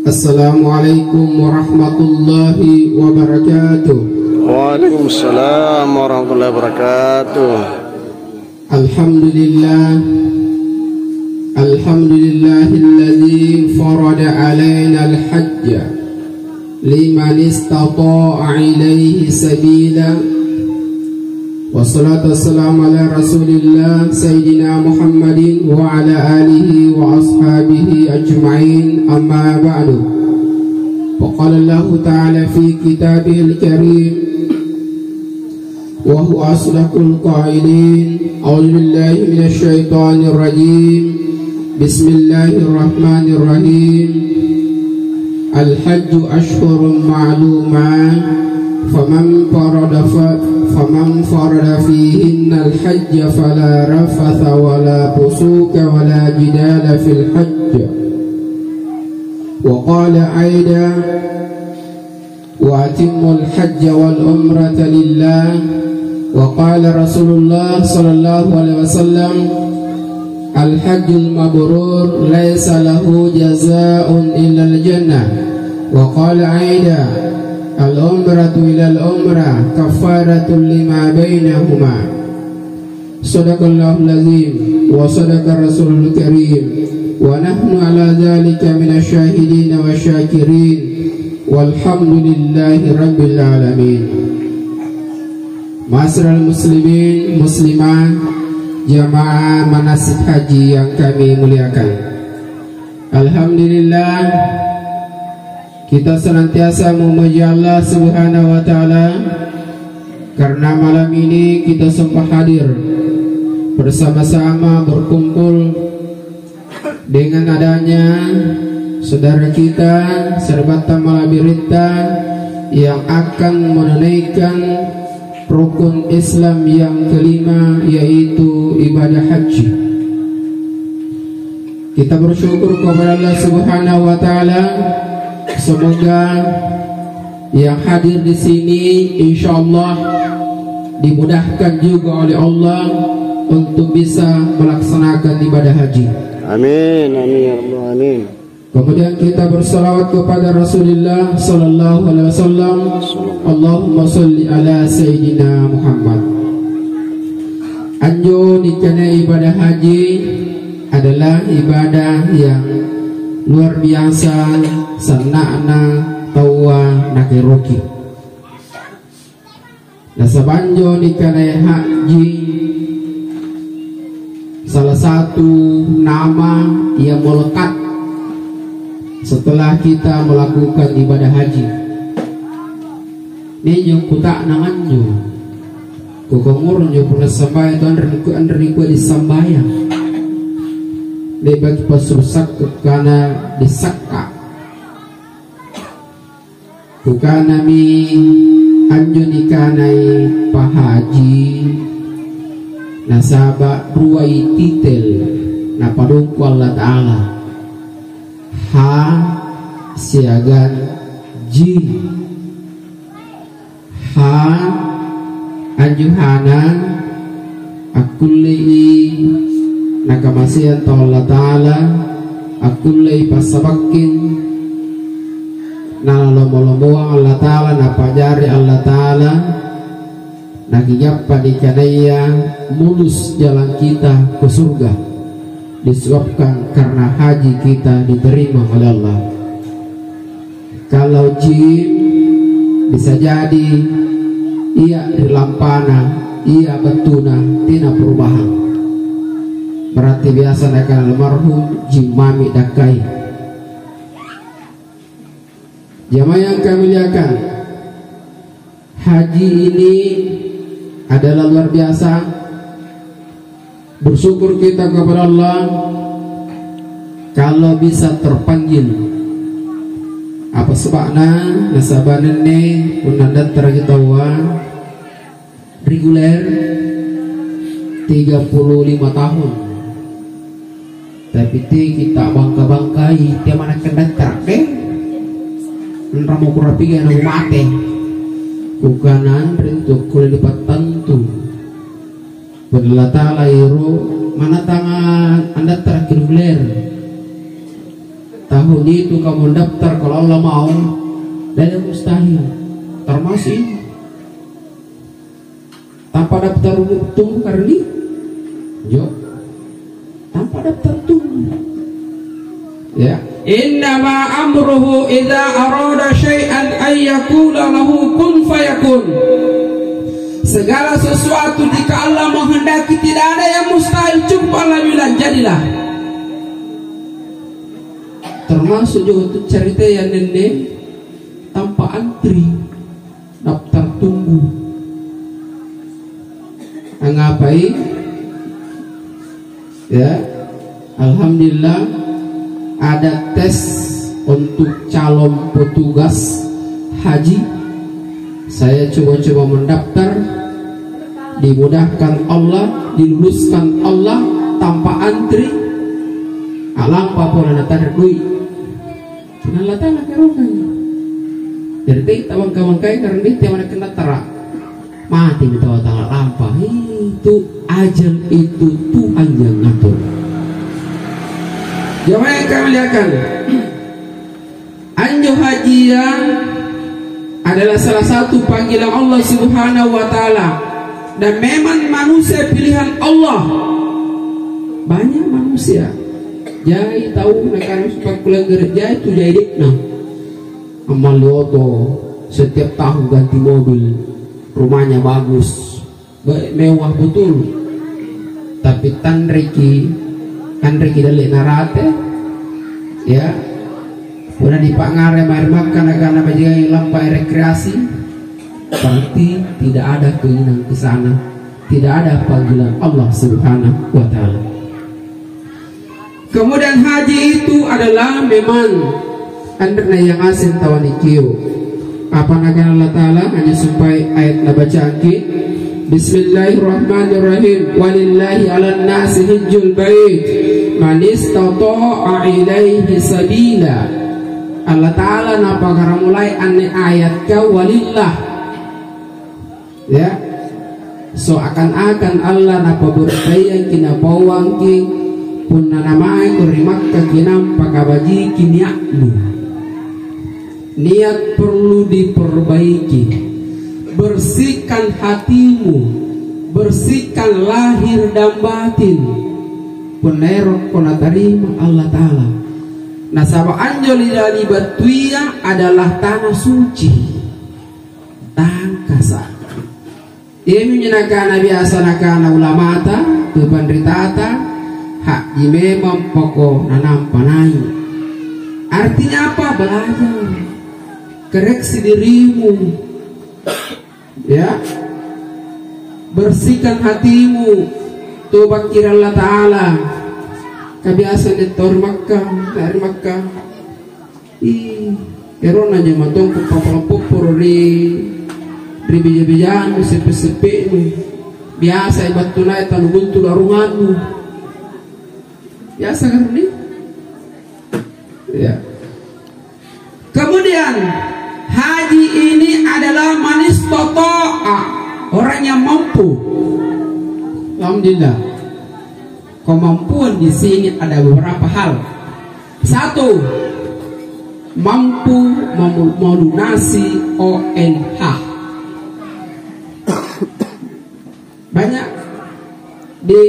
Assalamualaikum warahmatullahi wabarakatuh. Waalaikumsalam warahmatullahi wabarakatuh. Alhamdulillahilladzi farada alaina al-hajj liman istata'a ilaihi sabila. Wassalatu wassalamu ala rasulillah Sayyidina Muhammadin wa ala alihi wa ashabihi ajma'in, amma ba'du. Faqala Allah ta'ala fi kitabihil karim wa huwa asdaqul qailin. A'udzu billahi minasy syaithanir rajim. Bismillahirrahmanirrahim. Al-hajju ashhurun ma'lumat. Faman farada fihinna al-hajj fala rafatha wala fusuka wala jidala fil hajj. Wa qala aida wa atimmu al-hajj wal umrata lillah. Wa qala Rasulullah sallallahu alaihi wasallam, al-hajjul mabrur laysa lahu jazaa'un illa al-jannah. Wa qala aida, al-umratu ila al-umrah kafaratun lima bainahuma. Sadaqallahul azim wa sadaqa rasulul karim wa nahnu ala dzalika minasyahidin wa syakirin walhamdulillahi rabbil alamin. Ma'asyiral muslimin muslimat, jamaah manasik haji yang kami muliakan, alhamdulillah kita senantiasa memuji Allah Subhanahu wa Ta'ala karena malam ini kita sempat hadir bersama-sama berkumpul dengan adanya saudara kita Serbata Malabirita yang akan menunaikan rukun Islam yang kelima, yaitu ibadah haji. Kita bersyukur kepada Allah Subhanahu wa Ta'ala. Semoga yang hadir di sini insyaallah dimudahkan juga oleh Allah untuk bisa melaksanakan ibadah haji. Amin, amin, ya Allah, amin. Kemudian kita bersalawat kepada Rasulullah sallallahu alaihi wasallam. Allahumma sholli ala sayyidina Muhammad. Anjo dikana ibadah haji adalah ibadah yang luar biasa, sanakna tawa nakiruki. Nasabanjo dikana haji salah satu nama yang melekat setelah kita melakukan ibadah haji. Ini yang kutak nanganjo kukongurunjo pernah sampai itu andri ku disambayang bagi pasrusak karena disakka kukana mi anjuni kanai pahaji nasaba ruai titel napadungku Allah Ta'ala ha siagan ji ha anjuhanan akulli nakamasian Allah Ta'ala akulai pasabakin nalomolomoang Allah Ta'ala napajari Allah Ta'ala nagiyapa di kanaya mulus jalan kita ke surga disebabkan karena haji kita diterima oleh Allah. Kalau jin bisa jadi ia dilampana, ia betuna tina perubahan, berarti biasa akan almarhum jimami dakai. Jamaah yang kami muliakan, haji ini adalah luar biasa. Bersyukur kita kepada Allah kalau bisa terpanggil. Apa sebabnya? Nasabanene unandat terjetawa reguler 35 tahun. Tapi kita bangka-bangkai dia mana kendatar deh. Nramu kurapiga na umate. Kukanan rintuk kulit lipat tentu. Berlata lairu mana tangan anda terakhir beler tahun itu kamu daftar kalau Allah mau, dan mustahil. Termasuk ini. Tanpa daftar tunggu karena jo, tanpa daftar tunggu. Ya. Innama amruhu idza arada syai'an ay yaqula lahu kun fayakun. Segala sesuatu jika Allah menghendaki tidak ada yang mustahil, cukup Allah bilang jadilah. Termasuk juga itu cerita yang nenek tanpa antri daftar tunggu. Ngapain? Ya, alhamdulillah ada tes untuk calon petugas haji. Saya coba-coba mendaftar, dimudahkan Allah, diluluskan Allah tanpa antri. Alam papua natar duit. Kenal tanah kerokan. Jadi tawang-tawang kaya karena dia tiap mana kena terak mati di tawang-tawang lampah. Itu ajal, itu Tuhan yang ngatur. Jemaah yang kami lihatkan, anjo hajian adalah salah satu panggilan Allah Subhanahu wa Ta'ala, dan memang manusia pilihan Allah. Banyak manusia jadi tahu negara supaya pulang kerja itu jadi nah amal loto setiap tahun ganti mobil, rumahnya bagus, mewah betul, tapi tan reki dalik narate ya udah dipangare air makan karena bajai lampai rekreasi, berarti tidak ada keinginan ke sana, tidak ada panggilan Allah Subhanahu wa Ta'ala. Kemudian haji itu adalah memang andrena yang asin tawanikio. Apa naga Allah Ta'ala hanya supaya ayat na baca aki. Bismillahirrahmanirrahim. Walillahi ala nasi hijjul bait man istata'a ilaihi sabila. Allah Ta'ala napa mulai ane ayat ka walillah. Ya. So akan-akan Allah napa bertayang kina bawang ki pun nanamai kurimak kakinam pakabaji kiniakmu. Niat perlu diperbaiki. Bersihkan hatimu, bersihkan lahir dan batin. Penerok kona terima Allah Ta'ala. Nasaba anjoli dari batuia adalah tanah suci, tangkasa. Ia menyenangkan biasa nakana ulamata tu penderitata hak memang pokok nanam panai. Artinya apa? Belajar, koreksi dirimu, ya, bersihkan hatimu, tobat kira Allah Ta'ala. Kebiasaan itu dari Makkah, erona aja matong kupapalapupur di bija-bijaan, sepi-sepi, biasa ibat tunai tanu buntu darunganmu, biasa kan ini, ya. Kemudian haji ini adalah manis totoa, orang yang mampu. Alhamdulillah. Kemampuan di sini ada beberapa hal. Satu, mampu melunasi ONH. Banyak di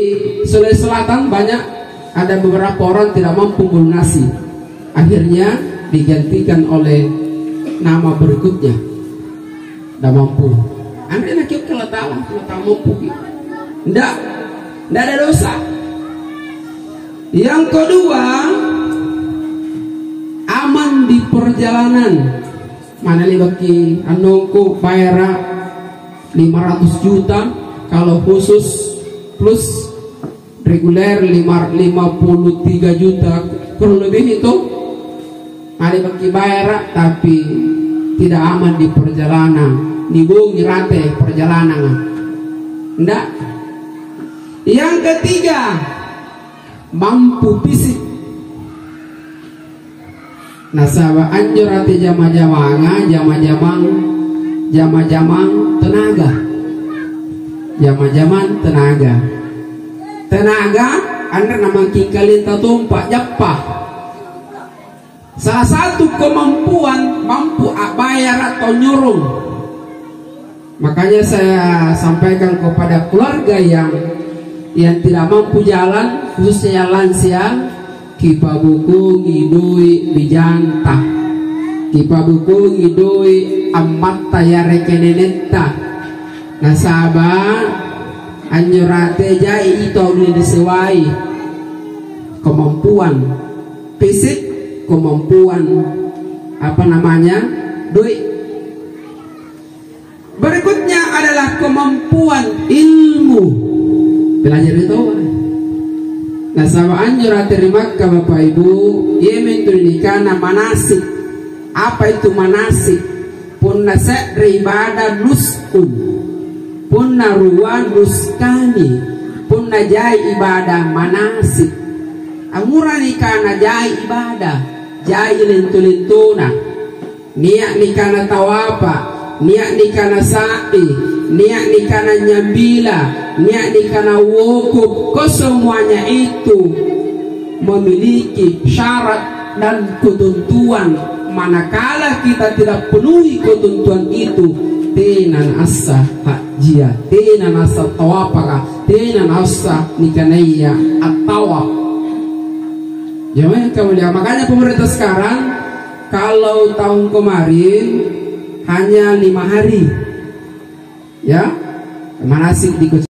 Sulawesi Selatan banyak ada beberapa orang tidak mampu melunasi. Akhirnya digantikan oleh nama berikutnya. Tidak mampu. Anda nak kira kalau tahu mampu. Tidak ada dosa. Yang kedua, aman di perjalanan. Mana bagi anungku bayar 500 juta, kalau khusus plus reguler 53 juta, kurang lebih itu. Ada bagi bayar tapi tidak aman di perjalanan. Nibungi rate perjalanan. Ndak. Yang ketiga, mampu fisik. Nasaba anjurati jama-jamanga, jama-jamang tenaga. Jama-jaman tenaga. Tenaga anda nama kingkalin tatumpak japah. Salah satu kemampuan mampu bayar atau nyurung. Makanya saya sampaikan kepada keluarga yang tidak mampu jalan, khususnya yang lansia, kipa buku ngidui bijanta, kipa buku ngidui amatta ya rekenenenta. Nasaba anjurate jai itu disewai kemampuan fisik, kemampuan duit. Berikutnya adalah kemampuan ilmu, belajar itu. Nah, sama anjur terima ke Bapak Ibu, ia mentunjukkan manasik. Apa itu manasik? Punna sedri ibadah nuskun, punna ruwan nuskani, punna jai ibadah manasik. Amurani kana jai ibadah, jai lintu-lintuna, niat nikana tawapa, niat nikana sa'i, niat nikana nyambila, niat nikana wukuf. Kesemuanya itu memiliki syarat dan ketentuan. Manakala kita tidak penuhi ketentuan itu, tenan asa hajia, tenan asa tawapaka, tenan asa nikanaya atawap. Jemaah kemuliaan, makanya pemerintah sekarang kalau tahun kemarin hanya 5 hari ya manasik di